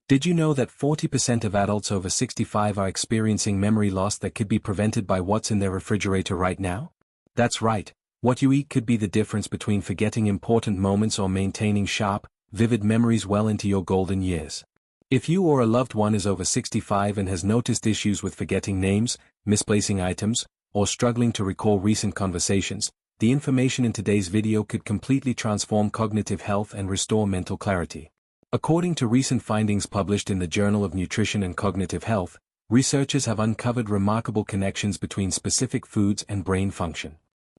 Did you know that 40% of adults over 65 are experiencing memory loss that could be prevented by what's in their refrigerator right now? That's right, what you eat could be the difference between forgetting important moments or maintaining sharp, vivid memories well into your golden years. If you or a loved one is over 65 and has noticed issues with forgetting names, misplacing items, or struggling to recall recent conversations, the information in today's video could completely transform cognitive health and restore mental clarity. According to recent findings published in the Journal of Nutrition and Cognitive Health, researchers have uncovered remarkable connections between specific foods and brain function.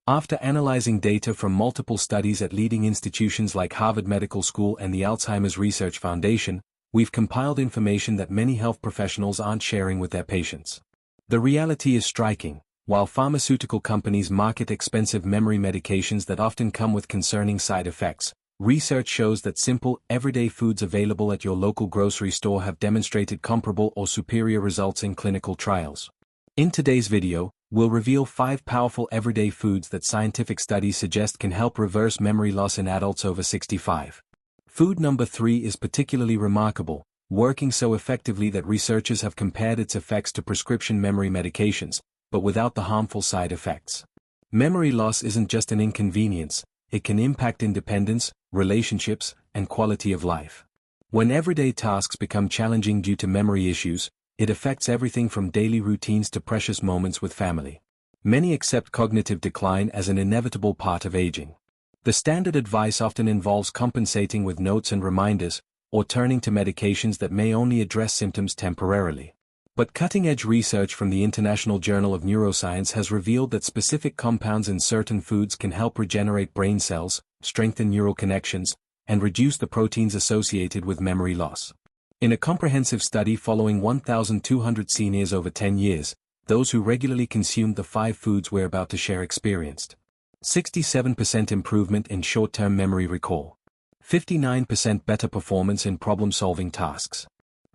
After analyzing data from multiple studies at leading institutions like Harvard Medical School and the Alzheimer's Research Foundation, we've compiled information that many health professionals aren't sharing with their patients. The reality is striking. While pharmaceutical companies market expensive memory medications that often come with concerning side effects, research shows that simple, everyday foods available at your local grocery store have demonstrated comparable or superior results in clinical trials. In today's video, we'll reveal 5 powerful everyday foods that scientific studies suggest can help reverse memory loss in adults over 65. Food number 3 is particularly remarkable, working so effectively that researchers have compared its effects to prescription memory medications, but without the harmful side effects. Memory loss isn't just an inconvenience, it can impact independence, relationships, and quality of life. When everyday tasks become challenging due to memory issues, it affects everything from daily routines to precious moments with family. Many accept cognitive decline as an inevitable part of aging. The standard advice often involves compensating with notes and reminders, or turning to medications that may only address symptoms temporarily. But cutting-edge research from the International Journal of Neuroscience has revealed that specific compounds in certain foods can help regenerate brain cells, strengthen neural connections, and reduce the proteins associated with memory loss. In a comprehensive study following 1,200 seniors over 10 years, those who regularly consumed the 5 foods we're about to share experienced 67% improvement in short-term memory recall, 59% better performance in problem-solving tasks,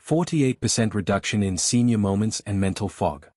48% reduction in senior moments and mental fog,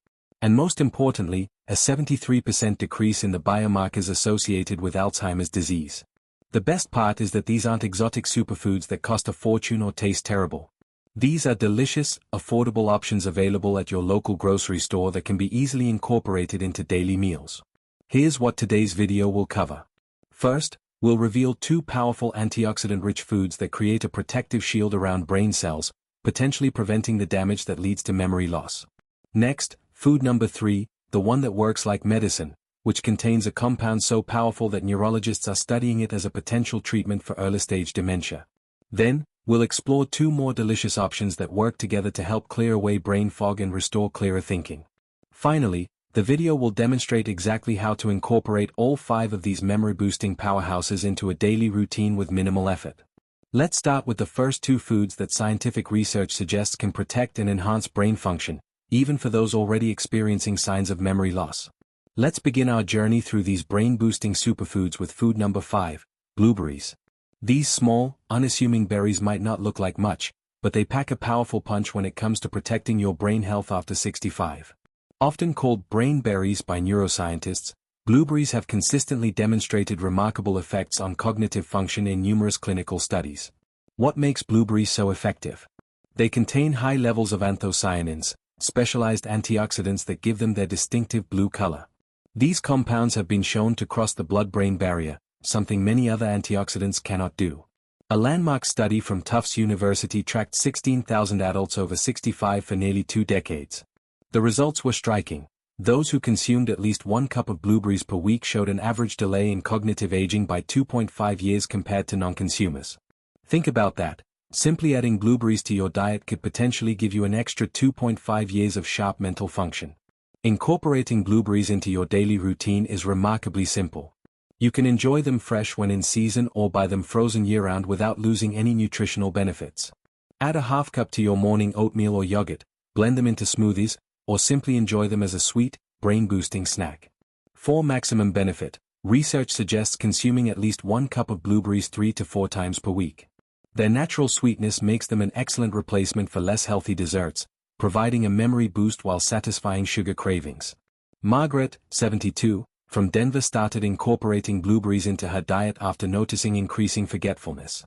and most importantly, a 73% decrease in the biomarkers associated with Alzheimer's disease. The best part is that these aren't exotic superfoods that cost a fortune or taste terrible. These are delicious, affordable options available at your local grocery store that can be easily incorporated into daily meals. Here's what today's video will cover. First, we'll reveal 2 powerful antioxidant-rich foods that create a protective shield around brain cells, potentially preventing the damage that leads to memory loss. Next, food number 3, the one that works like medicine, which contains a compound so powerful that neurologists are studying it as a potential treatment for early-stage dementia. Then, we'll explore 2 more delicious options that work together to help clear away brain fog and restore clearer thinking. Finally, the video will demonstrate exactly how to incorporate all 5 of these memory-boosting powerhouses into a daily routine with minimal effort. Let's start with the first 2 foods that scientific research suggests can protect and enhance brain function, even for those already experiencing signs of memory loss. Let's begin our journey through these brain-boosting superfoods with food number 5, blueberries. These small, unassuming berries might not look like much, but they pack a powerful punch when it comes to protecting your brain health after 65. Often called brain berries by neuroscientists, blueberries have consistently demonstrated remarkable effects on cognitive function in numerous clinical studies. What makes blueberries so effective? They contain high levels of anthocyanins, specialized antioxidants that give them their distinctive blue color. These compounds have been shown to cross the blood-brain barrier, something many other antioxidants cannot do. A landmark study from Tufts University tracked 16,000 adults over 65 for nearly 2 decades. The results were striking. Those who consumed at least 1 cup of blueberries per week showed an average delay in cognitive aging by 2.5 years compared to non-consumers. Think about that. Simply adding blueberries to your diet could potentially give you an extra 2.5 years of sharp mental function. Incorporating blueberries into your daily routine is remarkably simple. You can enjoy them fresh when in season or buy them frozen year-round without losing any nutritional benefits. Add a half cup to your morning oatmeal or yogurt, blend them into smoothies, or simply enjoy them as a sweet, brain-boosting snack. For maximum benefit, research suggests consuming at least 1 cup of blueberries 3 to 4 times per week. Their natural sweetness makes them an excellent replacement for less healthy desserts, providing a memory boost while satisfying sugar cravings. Margaret, 72, from Denver started incorporating blueberries into her diet after noticing increasing forgetfulness.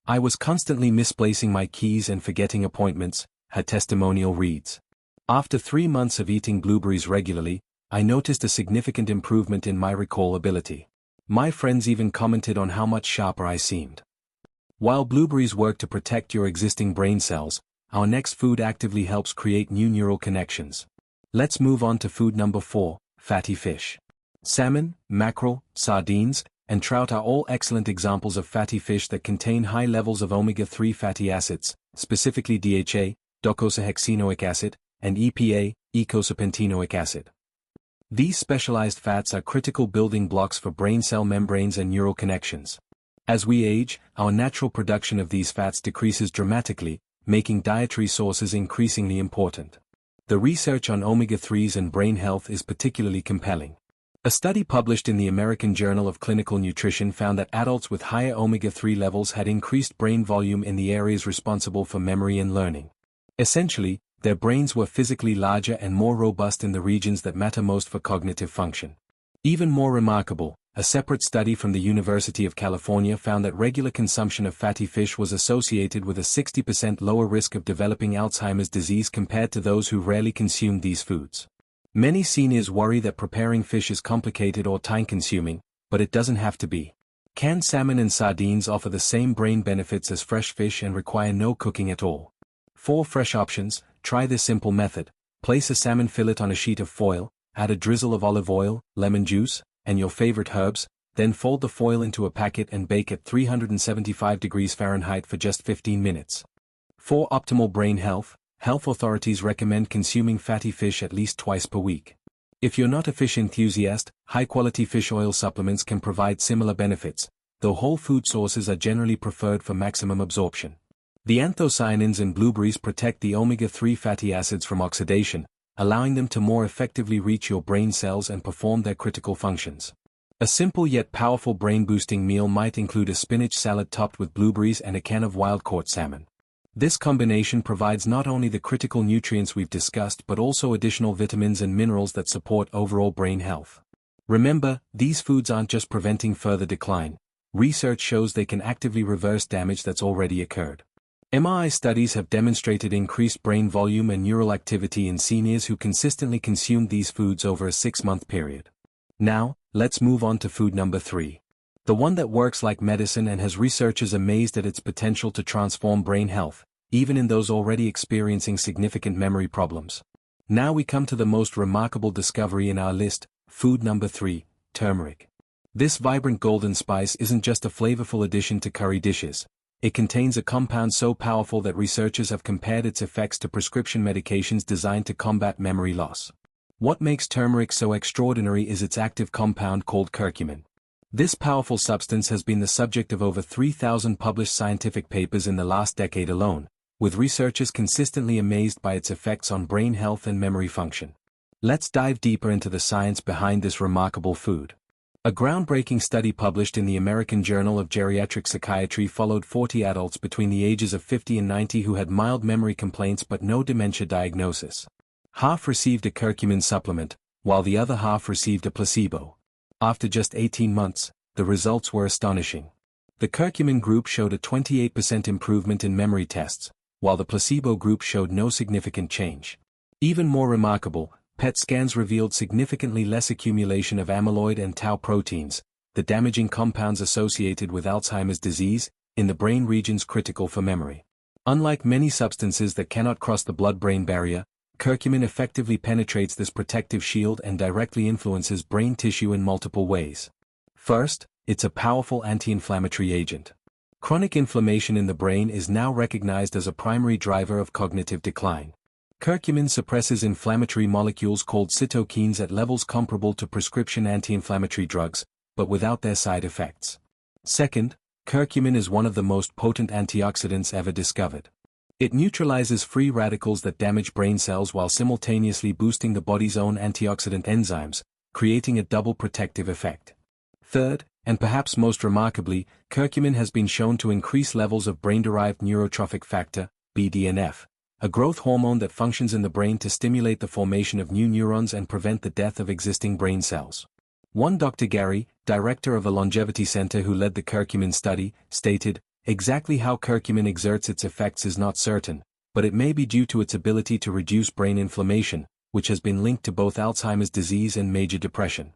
I was constantly misplacing my keys and forgetting appointments, her testimonial reads. After 3 months of eating blueberries regularly, I noticed a significant improvement in my recall ability. My friends even commented on how much sharper I seemed. While blueberries work to protect your existing brain cells, our next food actively helps create new neural connections. Let's move on to food number 4, fatty fish. Salmon, mackerel, sardines, and trout are all excellent examples of fatty fish that contain high levels of omega-3 fatty acids, specifically DHA, docosahexaenoic acid, and EPA, eicosapentaenoic acid. These specialized fats are critical building blocks for brain cell membranes and neural connections. As we age, our natural production of these fats decreases dramatically, making dietary sources increasingly important. The research on omega-3s and brain health is particularly compelling. A study published in the American Journal of Clinical Nutrition found that adults with higher omega-3 levels had increased brain volume in the areas responsible for memory and learning. Essentially, their brains were physically larger and more robust in the regions that matter most for cognitive function. Even more remarkable, a separate study from the University of California found that regular consumption of fatty fish was associated with a 60% lower risk of developing Alzheimer's disease compared to those who rarely consumed these foods. Many seniors worry that preparing fish is complicated or time-consuming, but it doesn't have to be. Canned salmon and sardines offer the same brain benefits as fresh fish and require no cooking at all. For fresh options, try this simple method. Place a salmon fillet on a sheet of foil, add a drizzle of olive oil, lemon juice, and your favorite herbs, then fold the foil into a packet and bake at 375 degrees Fahrenheit for just 15 minutes. For optimal brain health, health authorities recommend consuming fatty fish at least twice per week. If you're not a fish enthusiast, high-quality fish oil supplements can provide similar benefits, though whole food sources are generally preferred for maximum absorption. The anthocyanins in blueberries protect the omega-3 fatty acids from oxidation, allowing them to more effectively reach your brain cells and perform their critical functions. A simple yet powerful brain-boosting meal might include a spinach salad topped with blueberries and a can of wild-caught salmon. This combination provides not only the critical nutrients we've discussed but also additional vitamins and minerals that support overall brain health. Remember, these foods aren't just preventing further decline. Research shows they can actively reverse damage that's already occurred. MRI studies have demonstrated increased brain volume and neural activity in seniors who consistently consumed these foods over a 6-month period. Now, let's move on to food number 3. The one that works like medicine and has researchers amazed at its potential to transform brain health, even in those already experiencing significant memory problems. Now we come to the most remarkable discovery in our list, food number 3, turmeric. This vibrant golden spice isn't just a flavorful addition to curry dishes. It contains a compound so powerful that researchers have compared its effects to prescription medications designed to combat memory loss. What makes turmeric so extraordinary is its active compound called curcumin. This powerful substance has been the subject of over 3,000 published scientific papers in the last decade alone, with researchers consistently amazed by its effects on brain health and memory function. Let's dive deeper into the science behind this remarkable food. A groundbreaking study published in the American Journal of Geriatric Psychiatry followed 40 adults between the ages of 50 and 90 who had mild memory complaints but no dementia diagnosis. Half received a curcumin supplement, while the other half received a placebo. After just 18 months, the results were astonishing. The curcumin group showed a 28% improvement in memory tests, while the placebo group showed no significant change. Even more remarkable, PET scans revealed significantly less accumulation of amyloid and tau proteins, the damaging compounds associated with Alzheimer's disease, in the brain regions critical for memory. Unlike many substances that cannot cross the blood-brain barrier, curcumin effectively penetrates this protective shield and directly influences brain tissue in multiple ways. First, it's a powerful anti-inflammatory agent. Chronic inflammation in the brain is now recognized as a primary driver of cognitive decline. Curcumin suppresses inflammatory molecules called cytokines at levels comparable to prescription anti-inflammatory drugs, but without their side effects. Second, curcumin is one of the most potent antioxidants ever discovered. It neutralizes free radicals that damage brain cells while simultaneously boosting the body's own antioxidant enzymes, creating a double protective effect. Third, and perhaps most remarkably, curcumin has been shown to increase levels of brain-derived neurotrophic factor, BDNF, a growth hormone that functions in the brain to stimulate the formation of new neurons and prevent the death of existing brain cells. One Dr. Gary, director of a longevity center who led the curcumin study, stated, Exactly how curcumin exerts its effects is not certain, but it may be due to its ability to reduce brain inflammation, which has been linked to both Alzheimer's disease and major depression.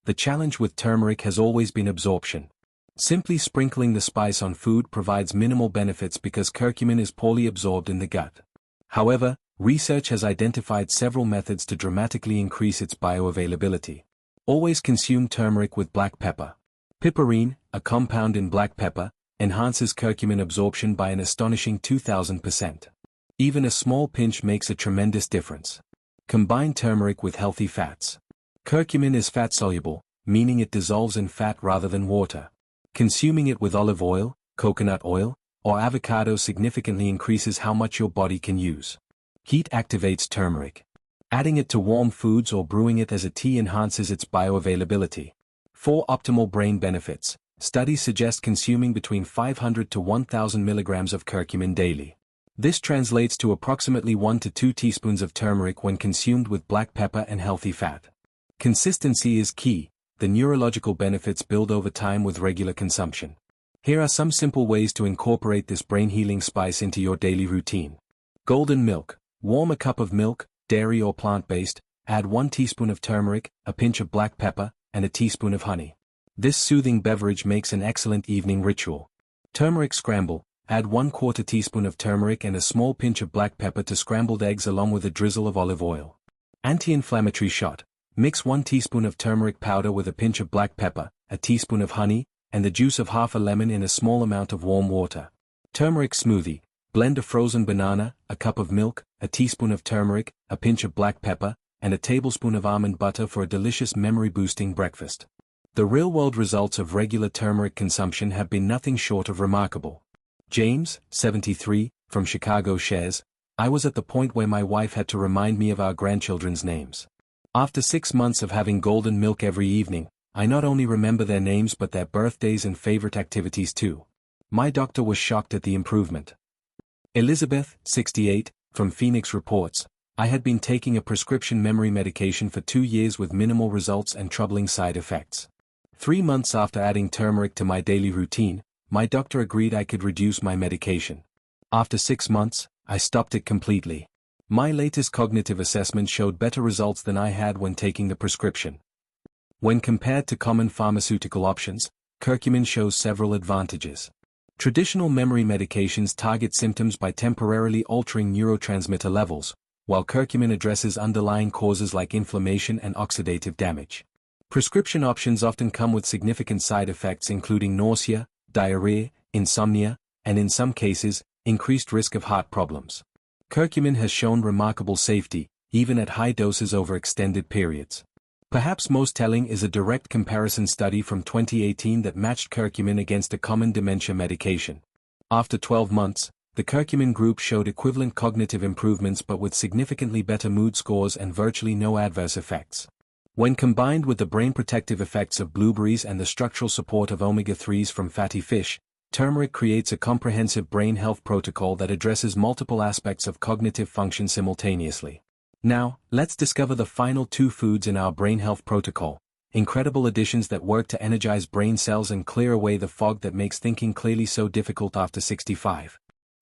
The challenge with turmeric has always been absorption. Simply sprinkling the spice on food provides minimal benefits because curcumin is poorly absorbed in the gut. However, research has identified several methods to dramatically increase its bioavailability. Always consume turmeric with black pepper. Piperine, a compound in black pepper, enhances curcumin absorption by an astonishing 2000%. Even a small pinch makes a tremendous difference. Combine turmeric with healthy fats. Curcumin is fat-soluble, meaning it dissolves in fat rather than water. Consuming it with olive oil, coconut oil, or avocado significantly increases how much your body can use. Heat activates turmeric. Adding it to warm foods or brewing it as a tea enhances its bioavailability. 4 optimal brain benefits. Studies suggest consuming between 500 to 1000 milligrams of curcumin daily. This translates to approximately 1 to 2 teaspoons of turmeric when consumed with black pepper and healthy fat. Consistency is key. The neurological benefits build over time with regular consumption. Here are some simple ways to incorporate this brain-healing spice into your daily routine. Golden milk. Warm a cup of milk, dairy or plant-based, add 1 teaspoon of turmeric, a pinch of black pepper, and a teaspoon of honey. This soothing beverage makes an excellent evening ritual. Turmeric scramble. Add 1/4 teaspoon of turmeric and a small pinch of black pepper to scrambled eggs along with a drizzle of olive oil. Anti-inflammatory shot. Mix 1 teaspoon of turmeric powder with a pinch of black pepper, a teaspoon of honey, and the juice of half a lemon in a small amount of warm water. Turmeric smoothie. Blend a frozen banana, a cup of milk, a teaspoon of turmeric, a pinch of black pepper, and a tablespoon of almond butter for a delicious memory-boosting breakfast. The real-world results of regular turmeric consumption have been nothing short of remarkable. James, 73, from Chicago shares, I was at the point where my wife had to remind me of our grandchildren's names. After 6 months of having golden milk every evening, I not only remember their names but their birthdays and favorite activities too. My doctor was shocked at the improvement. Elizabeth, 68, from Phoenix reports, I had been taking a prescription memory medication for 2 years with minimal results and troubling side effects. 3 months after adding turmeric to my daily routine, my doctor agreed I could reduce my medication. After 6 months, I stopped it completely. My latest cognitive assessment showed better results than I had when taking the prescription. When compared to common pharmaceutical options, curcumin shows several advantages. Traditional memory medications target symptoms by temporarily altering neurotransmitter levels, while curcumin addresses underlying causes like inflammation and oxidative damage. Prescription options often come with significant side effects including nausea, diarrhea, insomnia, and in some cases, increased risk of heart problems. Curcumin has shown remarkable safety, even at high doses over extended periods. Perhaps most telling is a direct comparison study from 2018 that matched curcumin against a common dementia medication. After 12 months, the curcumin group showed equivalent cognitive improvements but with significantly better mood scores and virtually no adverse effects. When combined with the brain protective effects of blueberries and the structural support of omega-3s from fatty fish, turmeric creates a comprehensive brain health protocol that addresses multiple aspects of cognitive function simultaneously. Now, let's discover the final 2 foods in our brain health protocol, incredible additions that work to energize brain cells and clear away the fog that makes thinking clearly so difficult after 65.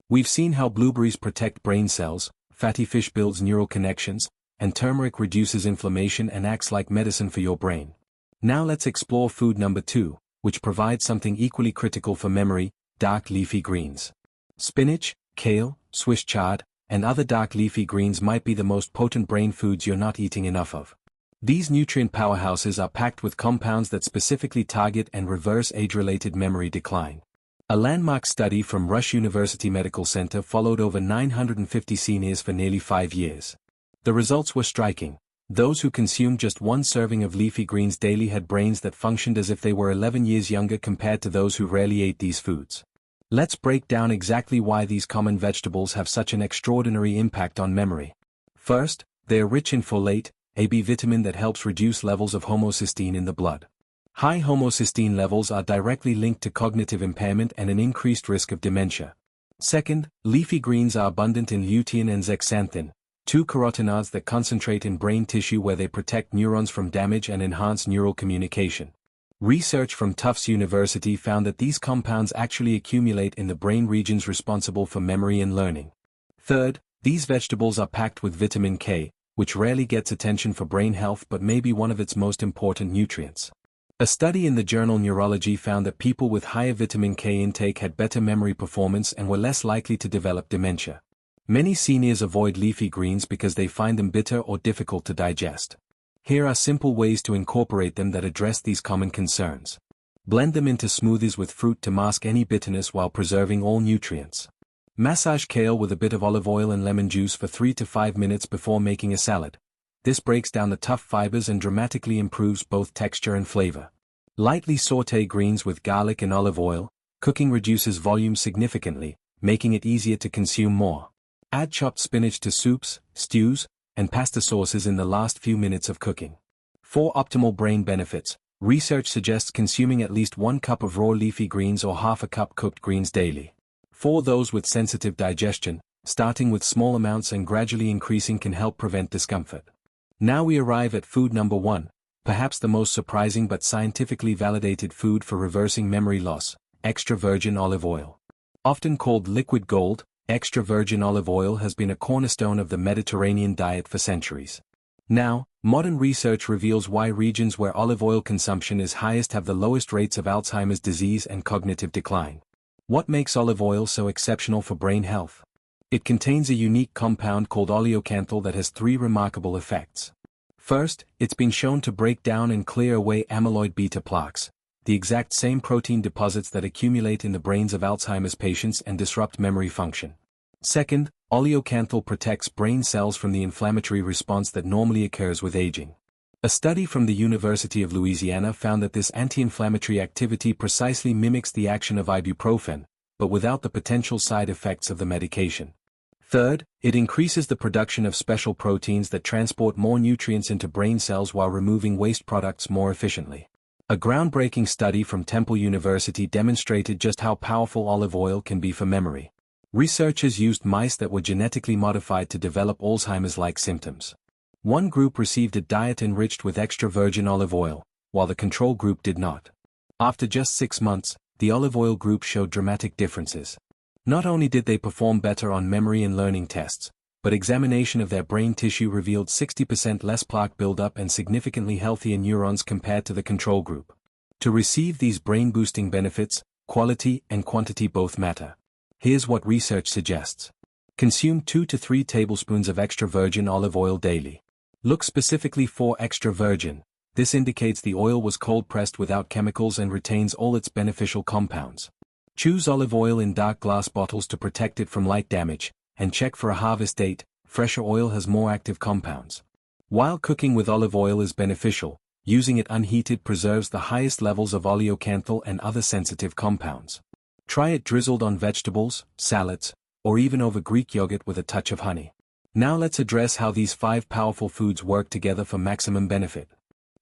We've seen how blueberries protect brain cells, fatty fish builds neural connections, and turmeric reduces inflammation and acts like medicine for your brain. Now let's explore food number 2, which provides something equally critical for memory: dark leafy greens. Spinach, kale, Swiss chard, and other dark leafy greens might be the most potent brain foods you're not eating enough of. These nutrient powerhouses are packed with compounds that specifically target and reverse age-related memory decline. A landmark study from Rush University Medical Center followed over 950 seniors for nearly 5 years. The results were striking. Those who consumed just 1 serving of leafy greens daily had brains that functioned as if they were 11 years younger compared to those who rarely ate these foods. Let's break down exactly why these common vegetables have such an extraordinary impact on memory. First, they are rich in folate, a B vitamin that helps reduce levels of homocysteine in the blood. High homocysteine levels are directly linked to cognitive impairment and an increased risk of dementia. Second, leafy greens are abundant in lutein and zeaxanthin, 2 carotenoids that concentrate in brain tissue where they protect neurons from damage and enhance neural communication. Research from Tufts University found that these compounds actually accumulate in the brain regions responsible for memory and learning. Third, these vegetables are packed with vitamin K, which rarely gets attention for brain health but may be one of its most important nutrients. A study in the journal Neurology found that people with higher vitamin K intake had better memory performance and were less likely to develop dementia. Many seniors avoid leafy greens because they find them bitter or difficult to digest. Here are simple ways to incorporate them that address these common concerns. Blend them into smoothies with fruit to mask any bitterness while preserving all nutrients. Massage kale with a bit of olive oil and lemon juice for 3 to 5 minutes before making a salad. This breaks down the tough fibers and dramatically improves both texture and flavor. Lightly sauté greens with garlic and olive oil. Cooking reduces volume significantly, making it easier to consume more. Add chopped spinach to soups, stews, and pasta sauces in the last few minutes of cooking. For optimal brain benefits, research suggests consuming at least 1 cup of raw leafy greens or half a cup cooked greens daily. For those with sensitive digestion, starting with small amounts and gradually increasing can help prevent discomfort. Now we arrive at food number 1, perhaps the most surprising but scientifically validated food for reversing memory loss: extra virgin olive oil. Often called liquid gold, extra virgin olive oil has been a cornerstone of the Mediterranean diet for centuries. Now, modern research reveals why regions where olive oil consumption is highest have the lowest rates of Alzheimer's disease and cognitive decline. What makes olive oil so exceptional for brain health? It contains a unique compound called oleocanthal that has 3 remarkable effects. First, it's been shown to break down and clear away amyloid beta plaques, the exact same protein deposits that accumulate in the brains of Alzheimer's patients and disrupt memory function. Second, oleocanthal protects brain cells from the inflammatory response that normally occurs with aging. A study from the University of Louisiana found that this anti-inflammatory activity precisely mimics the action of ibuprofen, but without the potential side effects of the medication. Third, it increases the production of special proteins that transport more nutrients into brain cells while removing waste products more efficiently. A groundbreaking study from Temple University demonstrated just how powerful olive oil can be for memory. Researchers used mice that were genetically modified to develop Alzheimer's-like symptoms. One group received a diet enriched with extra virgin olive oil, while the control group did not. After just 6 months, the olive oil group showed dramatic differences. Not only did they perform better on memory and learning tests, but examination of their brain tissue revealed 60% less plaque buildup and significantly healthier neurons compared to the control group. To receive these brain-boosting benefits, quality and quantity both matter. Here's what research suggests. Consume 2 to 3 tablespoons of extra virgin olive oil daily. Look specifically for extra virgin. This indicates the oil was cold-pressed without chemicals and retains all its beneficial compounds. Choose olive oil in dark glass bottles to protect it from light damage, and check for a harvest date. Fresher oil has more active compounds. While cooking with olive oil is beneficial, using it unheated preserves the highest levels of oleocanthal and other sensitive compounds. Try it drizzled on vegetables, salads, or even over Greek yogurt with a touch of honey. Now let's address how these 5 powerful foods work together for maximum benefit.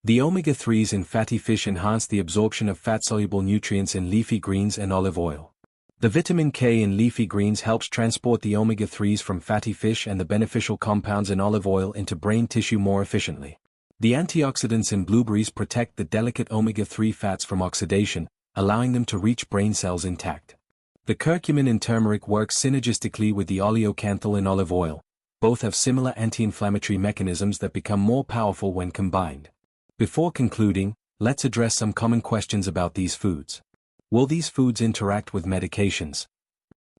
The omega-3s in fatty fish enhance the absorption of fat-soluble nutrients in leafy greens and olive oil. The vitamin K in leafy greens helps transport the omega-3s from fatty fish and the beneficial compounds in olive oil into brain tissue more efficiently. The antioxidants in blueberries protect the delicate omega-3 fats from oxidation, allowing them to reach brain cells intact. The curcumin in turmeric works synergistically with the oleocanthal in olive oil. Both have similar anti-inflammatory mechanisms that become more powerful when combined. Before concluding, let's address some common questions about these foods. Will these foods interact with medications?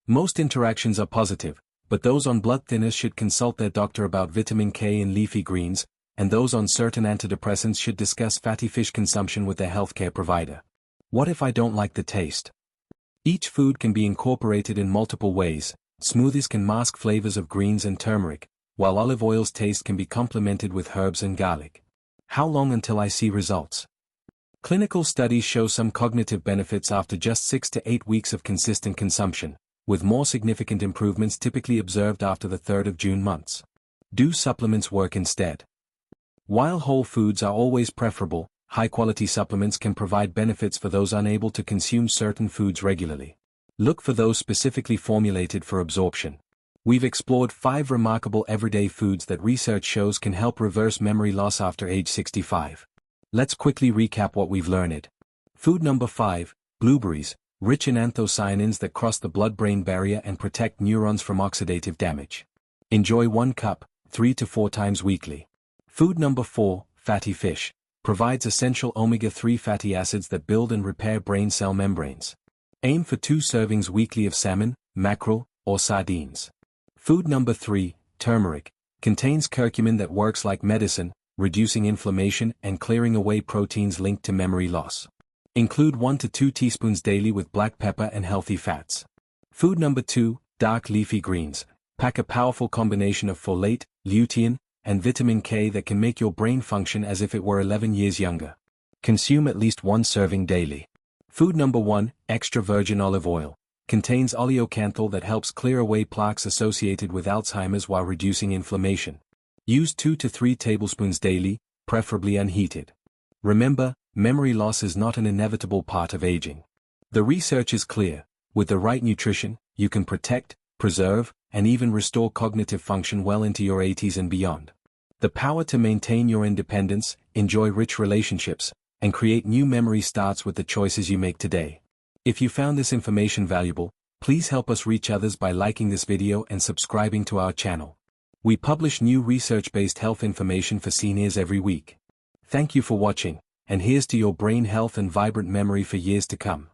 Most interactions are positive, but those on blood thinners should consult their doctor about vitamin K in leafy greens, and those on certain antidepressants should discuss fatty fish consumption with their healthcare provider. What if I don't like the taste? Each food can be incorporated in multiple ways. Smoothies can mask flavors of greens and turmeric, while olive oil's taste can be complemented with herbs and garlic. How long until I see results? Clinical studies show some cognitive benefits after just 6 to 8 weeks of consistent consumption, with more significant improvements typically observed after the 3rd of June months. Do supplements work instead? While whole foods are always preferable, high-quality supplements can provide benefits for those unable to consume certain foods regularly. Look for those specifically formulated for absorption. We've explored 5 remarkable everyday foods that research shows can help reverse memory loss after age 65. Let's quickly recap what we've learned. Food number 5, blueberries, rich in anthocyanins that cross the blood-brain barrier and protect neurons from oxidative damage. Enjoy 1 cup, 3 to 4 times weekly. Food number 4, fatty fish, provides essential omega-3 fatty acids that build and repair brain cell membranes. Aim for 2 servings weekly of salmon, mackerel, or sardines. Food number 3, turmeric, contains curcumin that works like medicine, reducing inflammation and clearing away proteins linked to memory loss. Include 1 to 2 teaspoons daily with black pepper and healthy fats. Food number 2, dark leafy greens, pack a powerful combination of folate, lutein, and vitamin K that can make your brain function as if it were 11 years younger. Consume at least 1 serving daily. Food number 1, extra virgin olive oil, contains oleocanthal that helps clear away plaques associated with Alzheimer's while reducing inflammation. Use 2 to 3 tablespoons daily, preferably unheated. Remember, memory loss is not an inevitable part of aging. The research is clear: with the right nutrition, you can protect, preserve, and even restore cognitive function well into your 80s and beyond. The power to maintain your independence, enjoy rich relationships, and create new memories starts with the choices you make today. If you found this information valuable, please help us reach others by liking this video and subscribing to our channel. We publish new research-based health information for seniors every week. Thank you for watching, and here's to your brain health and vibrant memory for years to come.